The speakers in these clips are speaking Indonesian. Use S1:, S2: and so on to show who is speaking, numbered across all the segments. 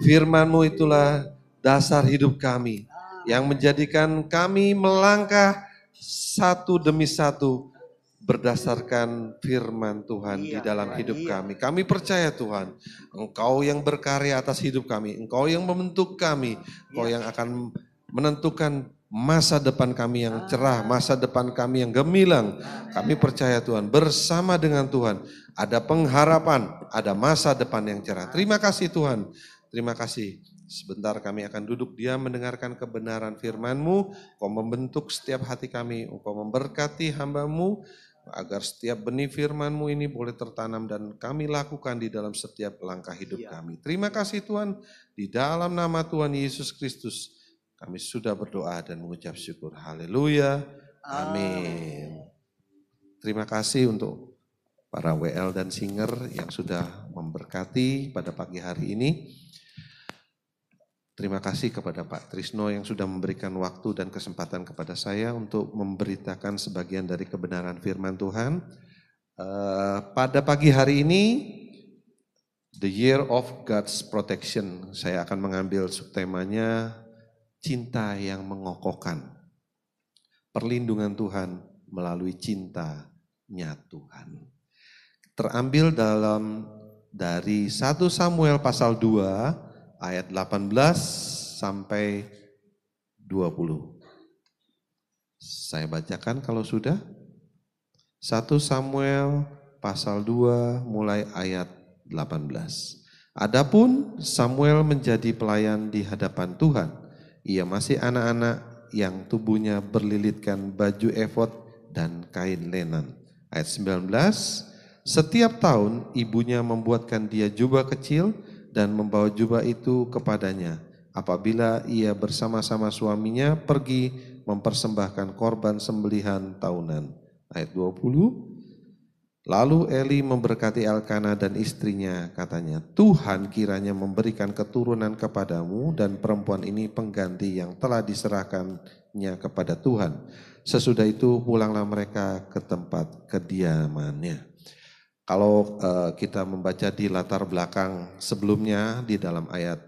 S1: Firman-Mu itulah dasar hidup kami, yang menjadikan kami melangkah satu demi satu berdasarkan firman Tuhan di dalam hidup kami. Kami percaya Tuhan, Engkau yang berkarya atas hidup kami, Engkau yang membentuk kami, Engkau yang akan menentukan masa depan kami yang cerah, masa depan kami yang gemilang. Kami percaya Tuhan, bersama dengan Tuhan ada pengharapan, ada masa depan yang cerah. Terima kasih Tuhan, terima kasih. Sebentar kami akan duduk diam mendengarkan kebenaran firman-Mu. Engkau membentuk setiap hati kami, Engkau memberkati hamba-Mu, agar setiap benih firman-Mu ini boleh tertanam dan kami lakukan di dalam setiap langkah hidup kami. Terima kasih Tuhan, di dalam nama Tuhan Yesus Kristus kami sudah berdoa dan mengucap syukur. Haleluya, amin. Terima kasih untuk para WL dan singer yang sudah memberkati pada pagi hari ini. Terima kasih kepada Pak Trisno yang sudah memberikan waktu dan kesempatan kepada saya untuk memberitakan sebagian dari kebenaran firman Tuhan. Pada pagi hari ini, The Year of God's Protection, saya akan mengambil subtemanya cinta yang mengokohkan. Perlindungan Tuhan melalui cintanya Tuhan. Terambil dari 1 Samuel pasal 2 ayat 18 sampai 20. Saya bacakan kalau sudah. 1 Samuel pasal 2 mulai ayat 18. Adapun Samuel menjadi pelayan di hadapan Tuhan. Ia masih anak-anak yang tubuhnya berlilitkan baju efod dan kain lenan. Ayat 19. Setiap tahun ibunya membuatkan dia jubah kecil dan membawa jubah itu kepadanya apabila ia bersama-sama suaminya pergi mempersembahkan korban sembelihan tahunan. Ayat 20. Lalu Eli memberkati Elkana dan istrinya, katanya, Tuhan kiranya memberikan keturunan kepadamu dan perempuan ini pengganti yang telah diserahkannya kepada Tuhan. Sesudah itu pulanglah mereka ke tempat kediamannya. Kalau kita membaca di latar belakang sebelumnya di dalam ayat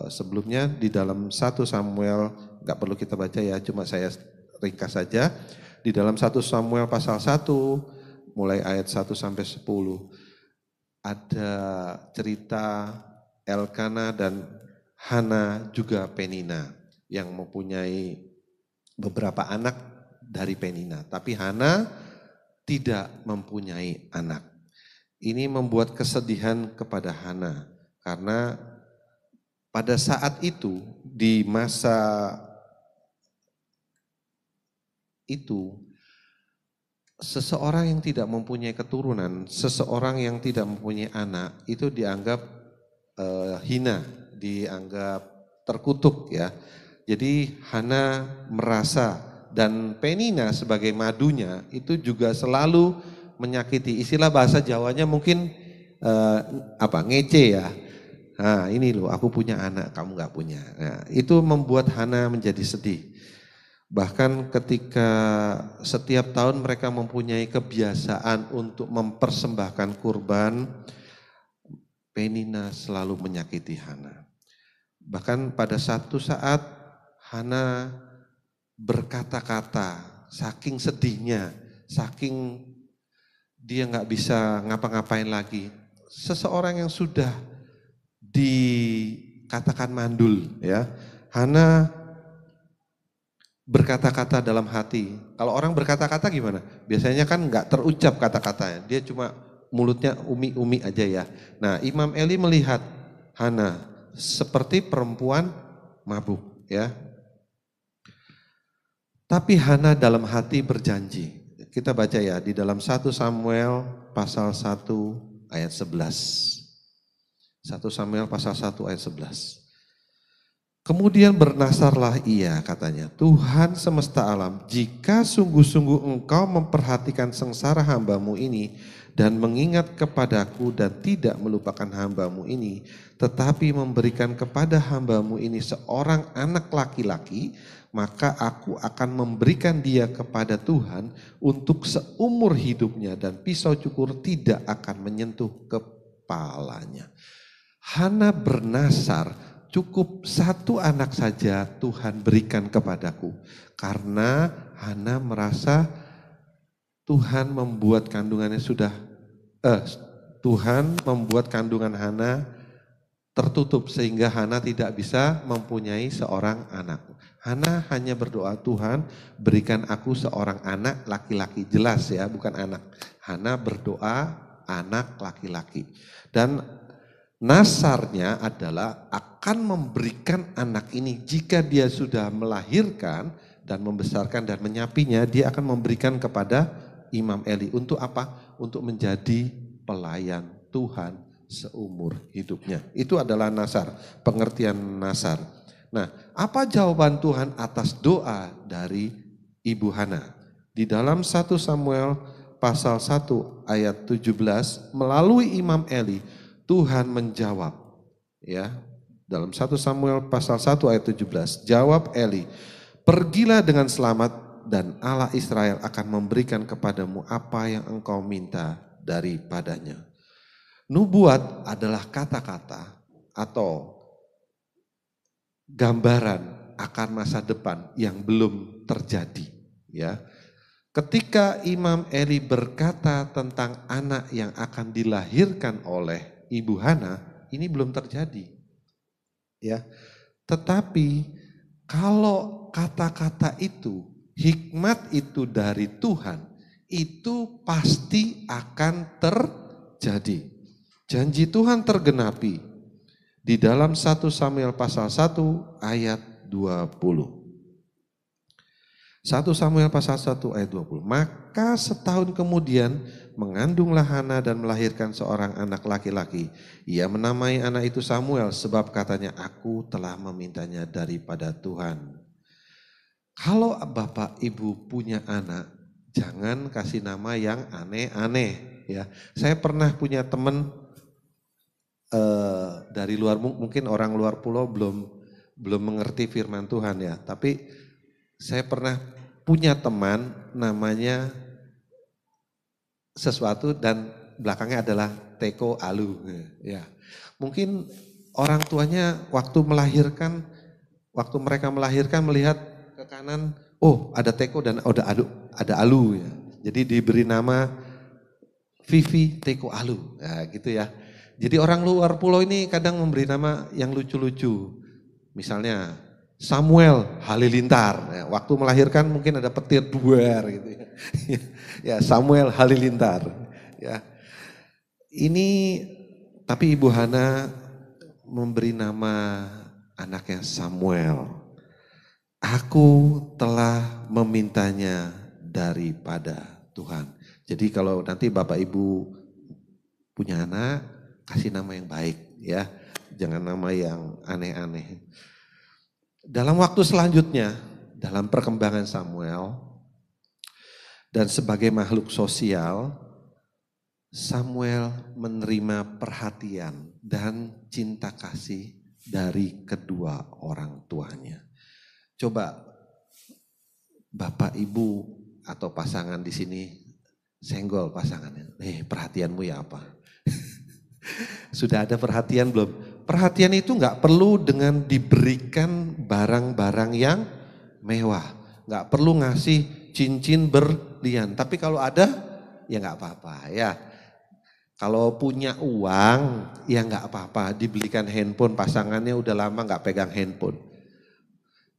S1: sebelumnya di dalam 1 Samuel, nggak perlu kita baca ya, cuma saya ringkas saja. Di dalam 1 Samuel pasal 1 mulai ayat 1 sampai 10 ada cerita Elkana dan Hana juga Penina yang mempunyai beberapa anak dari Penina, tapi Hana tidak mempunyai anak. Ini membuat kesedihan kepada Hana karena pada saat itu di masa itu seseorang yang tidak mempunyai keturunan, seseorang yang tidak mempunyai anak itu dianggap hina, dianggap terkutuk ya. Jadi Hana merasa dan Penina sebagai madunya itu juga selalu menyakiti. Istilah bahasa Jawanya mungkin ngece ya. Nah ini loh aku punya anak, kamu gak punya. Nah, itu membuat Hana menjadi sedih. Bahkan ketika setiap tahun mereka mempunyai kebiasaan untuk mempersembahkan kurban, Penina selalu menyakiti Hana. Bahkan pada satu saat Hana berkata-kata, saking sedihnya, saking dia gak bisa ngapa-ngapain lagi. Seseorang yang sudah dikatakan mandul ya, Hana berkata-kata dalam hati. Kalau orang berkata-kata gimana? Biasanya kan nggak terucap kata-katanya. Dia cuma mulutnya umi-umi aja ya. Nah Imam Eli melihat Hana seperti perempuan mabuk ya. Tapi Hana dalam hati berjanji. Kita baca ya di dalam 1 Samuel pasal 1 ayat 11. 1 Samuel pasal 1 ayat 11. Kemudian bernasarlah ia, katanya, Tuhan semesta alam, jika sungguh-sungguh engkau memperhatikan sengsara hambamu ini dan mengingat kepadaku dan tidak melupakan hambamu ini, tetapi memberikan kepada hambamu ini seorang anak laki-laki, maka aku akan memberikan dia kepada Tuhan untuk seumur hidupnya dan pisau cukur tidak akan menyentuh kepalanya. Hana bernasar, cukup satu anak saja Tuhan berikan kepadaku. Karena Hana merasa Tuhan membuat kandungannya Tuhan membuat kandungan Hana tertutup sehingga Hana tidak bisa mempunyai seorang anak. Hana hanya berdoa, Tuhan berikan aku seorang anak laki-laki. Jelas ya, bukan anak. Hana berdoa anak laki-laki. Dan nasarnya adalah akan memberikan anak ini jika dia sudah melahirkan dan membesarkan dan menyapinya, dia akan memberikan kepada Imam Eli. Untuk apa? Untuk menjadi pelayan Tuhan seumur hidupnya. Itu adalah nasar, pengertian nasar. Nah, apa jawaban Tuhan atas doa dari Ibu Hana? Di dalam 1 Samuel pasal 1 ayat 17, melalui Imam Eli, Tuhan menjawab. Ya, dalam 1 Samuel pasal 1 ayat 17, jawab Eli, pergilah dengan selamat dan Allah Israel akan memberikan kepadamu apa yang engkau minta daripadanya. Nubuat adalah kata-kata atau gambaran akan masa depan yang belum terjadi. Ya, ketika Imam Eli berkata tentang anak yang akan dilahirkan oleh Ibu Hana, ini belum terjadi. Ya, tetapi kalau kata-kata itu, hikmat itu dari Tuhan, itu pasti akan terjadi. Janji Tuhan tergenapi di dalam 1 Samuel pasal 1 ayat 20. 1 Samuel pasal 1 ayat 20. Maka setahun kemudian mengandunglah Hana dan melahirkan seorang anak laki-laki. Ia menamai anak itu Samuel sebab katanya, aku telah memintanya daripada Tuhan. Kalau Bapak Ibu punya anak, jangan kasih nama yang aneh-aneh. Ya, saya pernah punya teman dari luar, mungkin orang luar pulau belum mengerti firman Tuhan ya. Tapi saya pernah punya teman namanya sesuatu dan belakangnya adalah Teko Alu. Ya, mungkin orang tuanya waktu mereka melahirkan melihat ke kanan, oh ada Teko dan ada Alu ya. Jadi diberi nama Vivi Teko Alu, ya gitu ya. Jadi orang luar pulau ini kadang memberi nama yang lucu-lucu. Misalnya Samuel Halilintar. Ya, waktu melahirkan mungkin ada petir duar gitu ya. Ya, Samuel Halilintar. Ya. Ini tapi Ibu Hana memberi nama anaknya Samuel. Aku telah memintanya daripada Tuhan. Jadi kalau nanti Bapak Ibu punya anak, kasih nama yang baik ya. Jangan nama yang aneh-aneh. Dalam waktu selanjutnya, dalam perkembangan Samuel, dan sebagai makhluk sosial, Samuel menerima perhatian dan cinta kasih dari kedua orang tuanya. Coba Bapak Ibu atau pasangan di sini senggol pasangannya. Perhatianmu ya apa? Sudah ada perhatian belum? Perhatian itu nggak perlu dengan diberikan barang-barang yang mewah. Nggak perlu ngasih cincin berlian. Tapi kalau ada ya nggak apa-apa ya. Kalau punya uang ya nggak apa-apa. Dibelikan handphone, pasangannya udah lama nggak pegang handphone.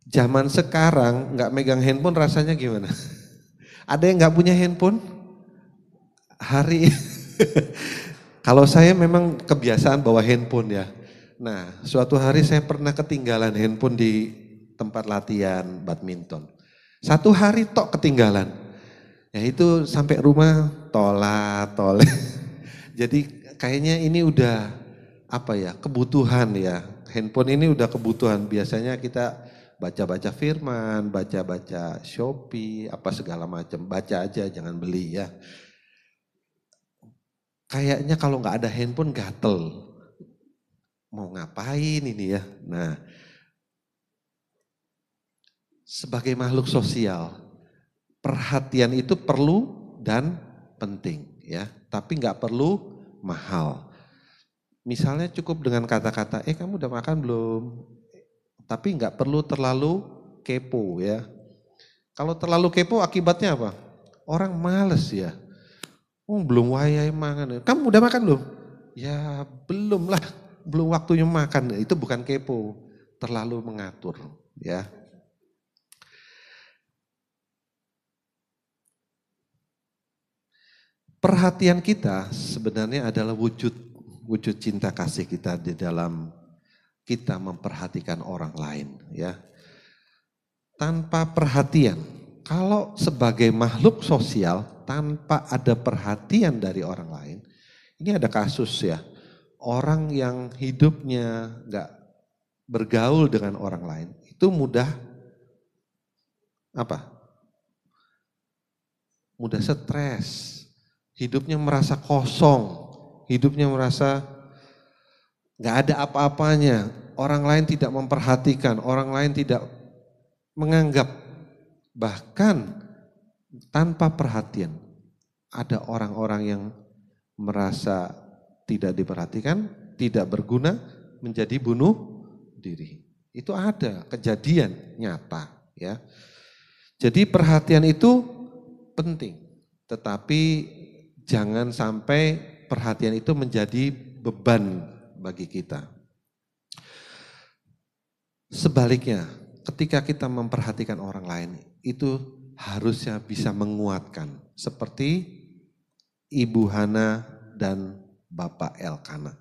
S1: Zaman sekarang nggak megang handphone rasanya gimana? Ada yang nggak punya handphone? Kalau saya memang kebiasaan bawa handphone ya. Nah, suatu hari saya pernah ketinggalan handphone di tempat latihan badminton. Satu hari tok ketinggalan. Ya itu sampai rumah tolak. Jadi kayaknya ini udah kebutuhan ya. Handphone ini udah kebutuhan. Biasanya kita baca-baca firman, baca-baca Shopee, apa segala macam. Baca aja, jangan beli ya. Kayaknya kalau nggak ada handphone gatel. Mau ngapain ini ya? Nah, sebagai makhluk sosial, perhatian itu perlu dan penting ya, tapi nggak perlu mahal. Misalnya cukup dengan kata-kata, kamu udah makan belum? Tapi nggak perlu terlalu kepo ya. Kalau terlalu kepo akibatnya apa? Orang males ya. Belum wayai makan. Kamu udah makan belum? Ya belum lah, belum waktunya makan. Itu bukan kepo, terlalu mengatur ya. Perhatian kita sebenarnya adalah wujud cinta kasih kita di dalam kita memperhatikan orang lain ya. Tanpa perhatian, kalau sebagai makhluk sosial tanpa ada perhatian dari orang lain, ini ada kasus ya, orang yang hidupnya gak bergaul dengan orang lain, itu mudah apa? Mudah stres, hidupnya merasa kosong, hidupnya merasa gak ada apa-apanya, orang lain tidak memperhatikan, orang lain tidak menganggap, bahkan tanpa perhatian. Ada orang-orang yang merasa tidak diperhatikan, tidak berguna, menjadi bunuh diri. Itu ada kejadian nyata ya. Jadi perhatian itu penting, tetapi jangan sampai perhatian itu menjadi beban bagi kita. Sebaliknya, ketika kita memperhatikan orang lain, itu harusnya bisa menguatkan. Seperti Ibu Hana dan Bapak Elkana.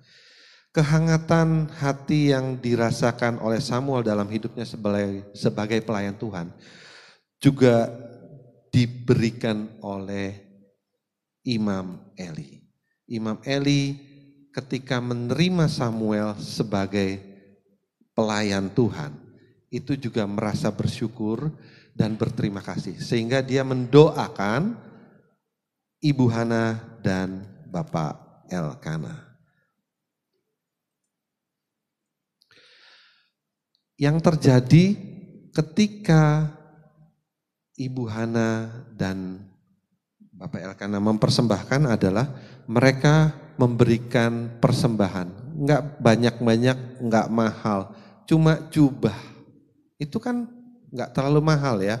S1: Kehangatan hati yang dirasakan oleh Samuel dalam hidupnya sebagai pelayan Tuhan, juga diberikan oleh Imam Eli. Imam Eli ketika menerima Samuel sebagai pelayan Tuhan, itu juga merasa bersyukur dan berterima kasih. Sehingga dia mendoakan Ibu Hana dan Bapak Elkana. Yang terjadi ketika Ibu Hana dan Bapak Elkana mempersembahkan adalah mereka memberikan persembahan. Enggak banyak-banyak, enggak mahal, cuma jubah. Itu kan enggak terlalu mahal ya.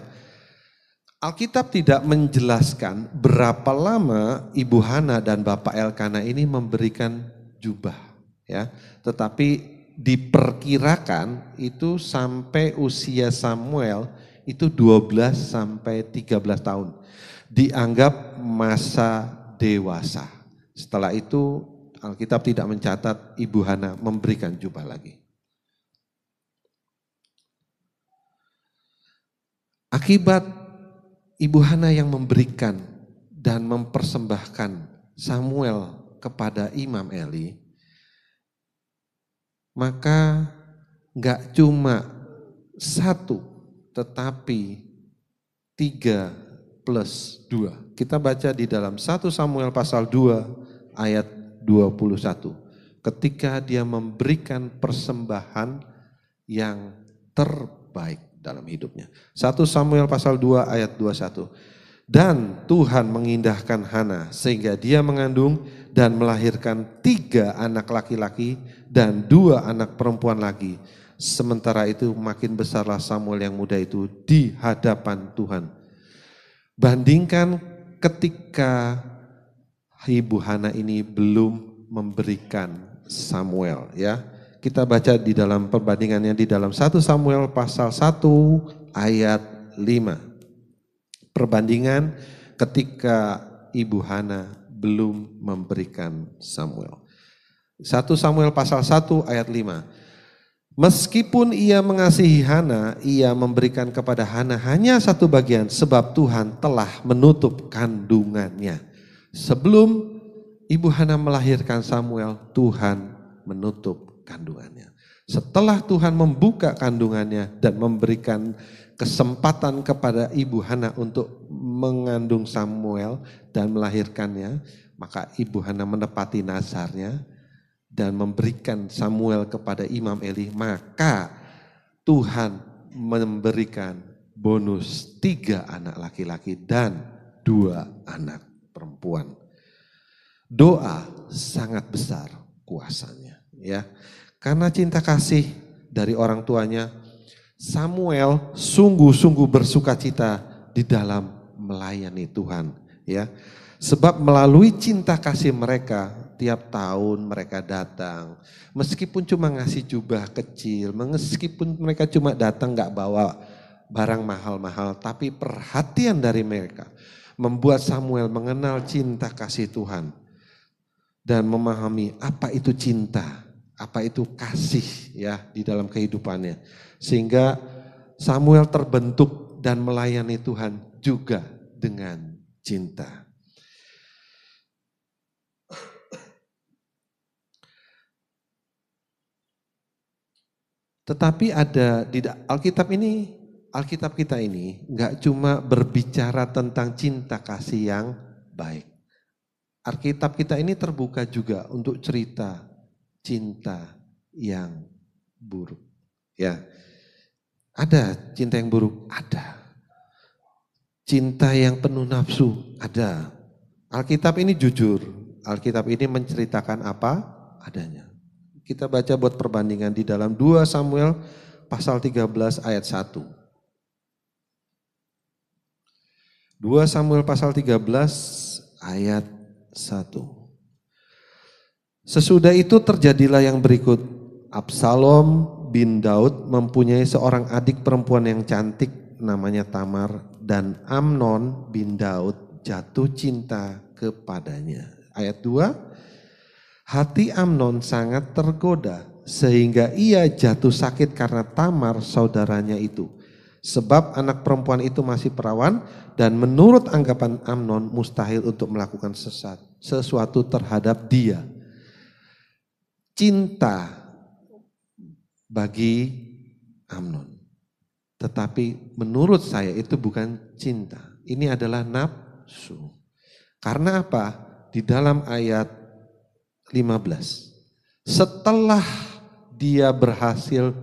S1: Alkitab tidak menjelaskan berapa lama Ibu Hana dan Bapak Elkana ini memberikan jubah ya. Tetapi diperkirakan itu sampai usia Samuel itu 12 sampai 13 tahun. Dianggap masa dewasa. Setelah itu Alkitab tidak mencatat Ibu Hana memberikan jubah lagi. Akibat Ibu Hana yang memberikan dan mempersembahkan Samuel kepada Imam Eli, maka enggak cuma 1, tetapi 3+2. Kita baca di dalam 1 Samuel pasal 2 ayat 21. Ketika dia memberikan persembahan yang terbaik dalam hidupnya. 1 Samuel pasal 2 ayat 21. Dan Tuhan mengindahkan Hana sehingga dia mengandung dan melahirkan 3 anak laki-laki dan 2 anak perempuan lagi. Sementara itu makin besarlah Samuel yang muda itu di hadapan Tuhan. Bandingkan ketika Ibu Hana ini belum memberikan Samuel ya. Kita baca di dalam perbandingannya di dalam 1 Samuel pasal 1 ayat 5. Perbandingan ketika Ibu Hana belum memberikan Samuel. 1 Samuel pasal 1 ayat 5. Meskipun ia mengasihi Hana, ia memberikan kepada Hana hanya 1 bagian sebab Tuhan telah menutup kandungannya. Sebelum Ibu Hana melahirkan Samuel, Tuhan menutup kandungannya. Setelah Tuhan membuka kandungannya dan memberikan kesempatan kepada Ibu Hana untuk mengandung Samuel dan melahirkannya, maka Ibu Hana menepati nazarnya dan memberikan Samuel kepada Imam Eli, maka Tuhan memberikan bonus 3 anak laki-laki dan 2 anak perempuan. Doa sangat besar kuasanya. ya. Karena cinta kasih dari orang tuanya, Samuel sungguh-sungguh bersukacita di dalam melayani Tuhan, ya. Sebab melalui cinta kasih mereka, tiap tahun mereka datang, meskipun cuma ngasih jubah kecil, meskipun mereka cuma datang gak bawa barang mahal-mahal, tapi perhatian dari mereka membuat Samuel mengenal cinta kasih Tuhan dan memahami apa itu cinta, apa itu kasih ya di dalam kehidupannya. Sehingga Samuel terbentuk dan melayani Tuhan juga dengan cinta. Tetapi ada di Alkitab kita ini enggak cuma berbicara tentang cinta kasih yang baik. Alkitab kita ini terbuka juga untuk cerita cinta yang buruk. Ya. Ada cinta yang buruk, ada. Cinta yang penuh nafsu, ada. Alkitab ini jujur. Alkitab ini menceritakan apa adanya. Kita baca buat perbandingan di dalam 2 Samuel pasal 13 ayat 1. 2 Samuel pasal 13 ayat 1. Sesudah itu terjadilah yang berikut. Absalom bin Daud mempunyai seorang adik perempuan yang cantik namanya Tamar, dan Amnon bin Daud jatuh cinta kepadanya. Ayat 2. Hati Amnon sangat tergoda sehingga ia jatuh sakit karena Tamar saudaranya itu. Sebab anak perempuan itu masih perawan dan menurut anggapan Amnon mustahil untuk melakukan sesuatu terhadap dia. Cinta bagi Amnon. Tetapi menurut saya itu bukan cinta. Ini adalah nafsu. Karena apa? Di dalam ayat 15. Setelah dia berhasil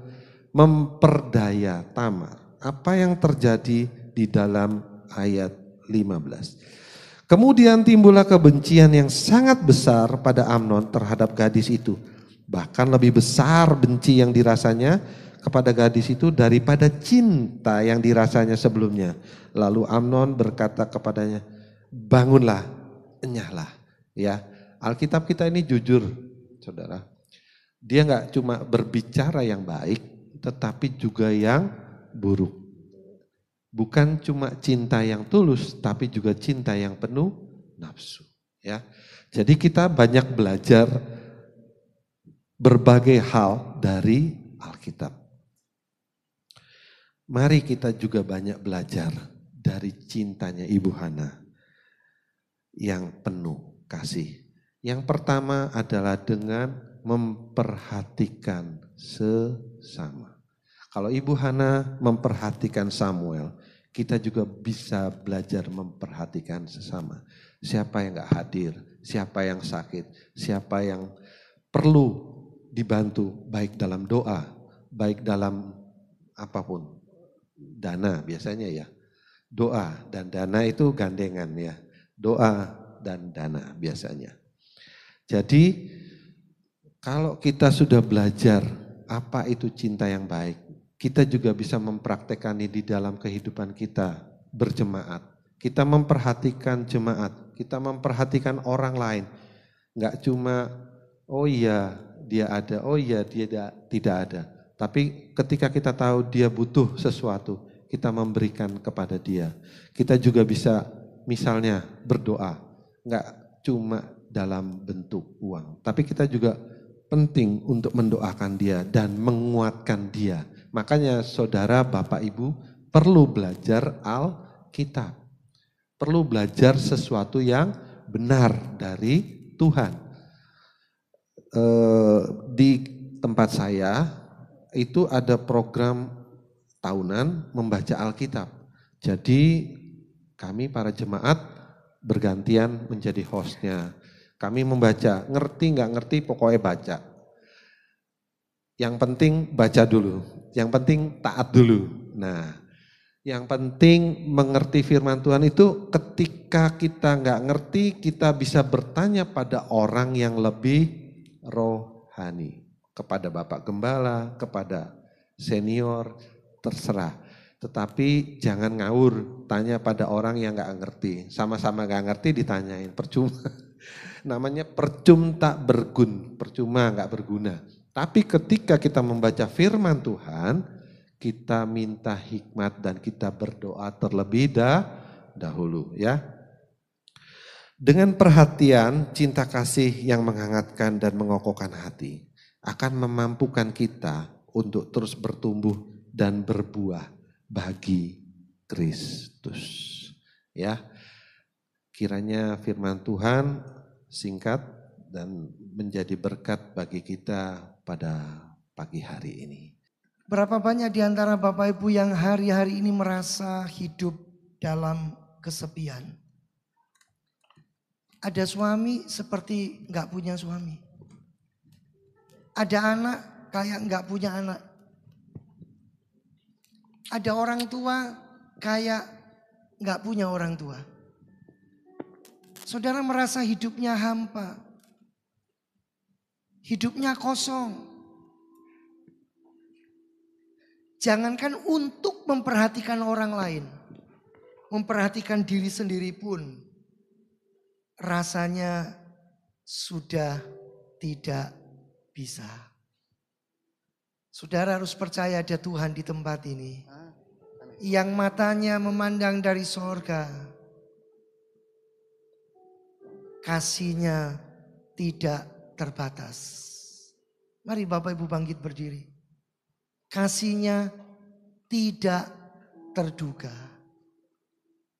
S1: memperdaya Tamar. Apa yang terjadi di dalam ayat 15? Kemudian timbullah kebencian yang sangat besar pada Amnon terhadap gadis itu. Bahkan lebih besar benci yang dirasanya kepada gadis itu daripada cinta yang dirasanya sebelumnya. Lalu Amnon berkata kepadanya, bangunlah, enyahlah. Ya, Alkitab kita ini jujur, saudara. Dia nggak cuma berbicara yang baik, tetapi juga yang buruk. Bukan cuma cinta yang tulus, tapi juga cinta yang penuh nafsu. Ya, jadi kita banyak belajar berbagai hal dari Alkitab. Mari kita juga banyak belajar dari cintanya Ibu Hana yang penuh kasih. Yang pertama adalah dengan memperhatikan sesama. Kalau Ibu Hana memperhatikan Samuel, kita juga bisa belajar memperhatikan sesama. Siapa yang gak hadir, siapa yang sakit, siapa yang perlu dibantu baik dalam doa, baik dalam apapun. Dana biasanya ya. Doa dan dana itu gandengan ya. Doa dan dana biasanya. Jadi kalau kita sudah belajar apa itu cinta yang baik, kita juga bisa mempraktekkan ini di dalam kehidupan kita berjemaat. Kita memperhatikan jemaat, kita memperhatikan orang lain. Enggak cuma oh iya dia ada, oh iya dia tidak ada. Tapi ketika kita tahu dia butuh sesuatu, kita memberikan kepada dia. Kita juga bisa misalnya berdoa, enggak cuma dalam bentuk uang. Tapi kita juga penting untuk mendoakan dia dan menguatkan dia. Makanya saudara, Bapak, Ibu perlu belajar Alkitab. Perlu belajar sesuatu yang benar dari Tuhan. Di tempat saya itu ada program tahunan membaca Alkitab. Jadi kami para jemaat bergantian menjadi hostnya. Kami membaca, ngerti nggak ngerti pokoknya baca. Yang penting baca dulu, yang penting taat dulu. Nah, yang penting mengerti firman Tuhan itu ketika kita nggak ngerti, kita bisa bertanya pada orang yang lebih rohani. kepada Bapak Gembala, kepada senior, terserah. Tetapi jangan ngawur, tanya pada orang yang gak ngerti. Sama-sama gak ngerti ditanyain, percuma. Namanya percuma tak bergun, percuma gak berguna. Tapi ketika kita membaca firman Tuhan, kita minta hikmat dan kita berdoa terlebih dahulu ya. Dengan perhatian, cinta kasih yang menghangatkan dan mengokohkan hati akan memampukan kita untuk terus bertumbuh dan berbuah bagi Kristus. Ya, kiranya firman Tuhan singkat dan menjadi berkat bagi kita pada pagi hari ini.
S2: Berapa banyak di antara Bapak Ibu yang hari-hari ini merasa hidup dalam kesepian? Ada suami seperti nggak punya suami. Ada anak kayak nggak punya anak. Ada orang tua kayak nggak punya orang tua. Saudara merasa hidupnya hampa. Hidupnya kosong. Jangankan untuk memperhatikan orang lain. Memperhatikan diri sendiri pun rasanya sudah tidak bisa. Saudara harus percaya ada Tuhan di tempat ini. Yang matanya memandang dari sorga. Kasihnya tidak terbatas. Mari Bapak Ibu bangkit berdiri. Kasihnya tidak terduga.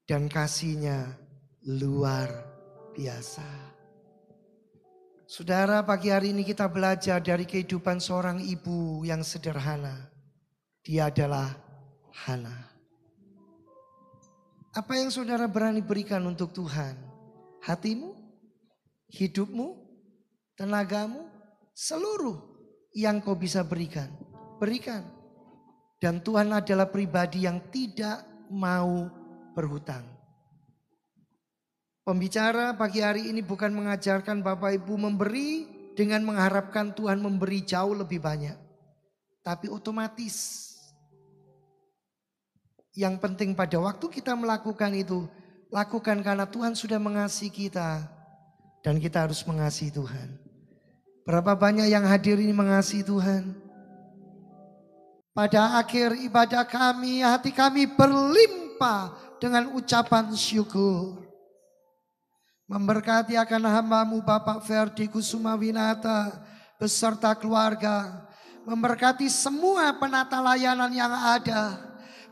S2: Dan kasihnya luar biasa. Saudara, pagi hari ini kita belajar dari kehidupan seorang ibu yang sederhana. Dia adalah Hana. Apa yang saudara berani berikan untuk Tuhan? Hatimu, hidupmu, tenagamu, seluruh yang kau bisa berikan. Berikan. Dan Tuhan adalah pribadi yang tidak mau berhutang. Pembicara pagi hari ini bukan mengajarkan Bapak Ibu memberi dengan mengharapkan Tuhan memberi jauh lebih banyak. Tapi otomatis. Yang penting pada waktu kita melakukan itu, lakukan karena Tuhan sudah mengasihi kita. Dan kita harus mengasihi Tuhan. Berapa banyak yang hadir ini mengasihi Tuhan? Pada akhir ibadah kami, hati kami berlimpah dengan ucapan syukur. Memberkati akan hamba-Mu Bapak Ferdi Kusuma Winata beserta keluarga. Memberkati semua penata layanan yang ada.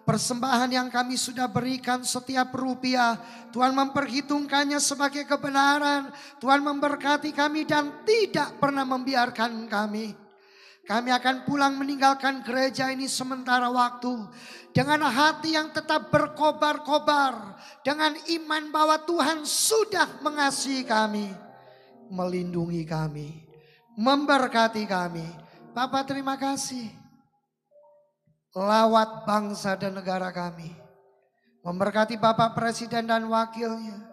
S2: Persembahan yang kami sudah berikan setiap rupiah. Tuhan memperhitungkannya sebagai kebenaran. Tuhan memberkati kami dan tidak pernah membiarkan kami. Kami akan pulang meninggalkan gereja ini sementara waktu. Dengan hati yang tetap berkobar-kobar. Dengan iman bahwa Tuhan sudah mengasihi kami. Melindungi kami. Memberkati kami. Bapak terima kasih. Lawat bangsa dan negara kami. Memberkati Bapak Presiden dan wakilnya.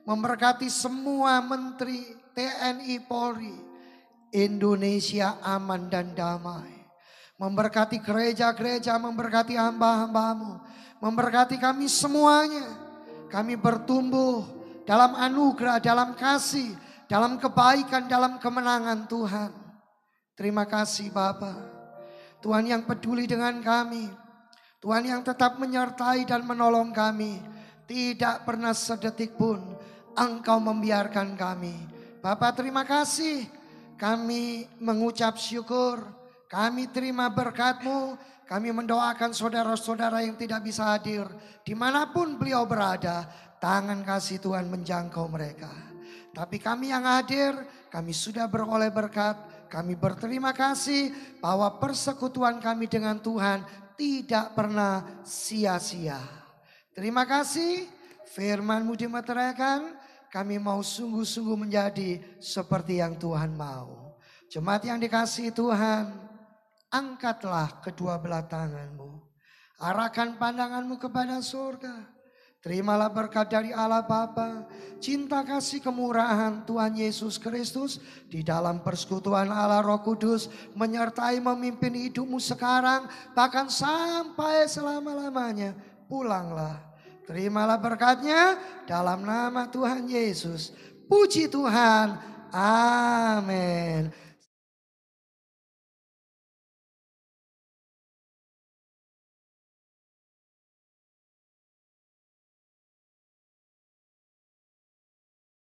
S2: Memberkati semua menteri TNI Polri. Indonesia aman dan damai. Memberkati gereja-gereja, memberkati hamba-hamba-Mu. Memberkati kami semuanya. Kami bertumbuh dalam anugerah, dalam kasih, dalam kebaikan, dalam kemenangan Tuhan. Terima kasih Bapa. Tuhan yang peduli dengan kami. Tuhan yang tetap menyertai dan menolong kami. Tidak pernah sedetik pun Engkau membiarkan kami. Bapa terima kasih. Kami mengucap syukur, kami terima berkat-Mu, kami mendoakan saudara-saudara yang tidak bisa hadir. Dimanapun beliau berada, tangan kasih Tuhan menjangkau mereka. Tapi kami yang hadir, kami sudah beroleh berkat, kami berterima kasih bahwa persekutuan kami dengan Tuhan tidak pernah sia-sia. Terima kasih, firman-Mu dimeteraikan. Kami mau sungguh-sungguh menjadi seperti yang Tuhan mau. Jemaat yang dikasihi Tuhan, angkatlah kedua belah tangan-Mu. Arahkan pandangan-Mu kepada surga. Terimalah berkat dari Allah Bapa, cinta kasih kemurahan Tuhan Yesus Kristus di dalam persekutuan Allah Roh Kudus menyertai memimpin hidupmu sekarang bahkan sampai selama-lamanya. Pulanglah, terimalah berkatnya dalam nama Tuhan Yesus. Puji Tuhan, amin.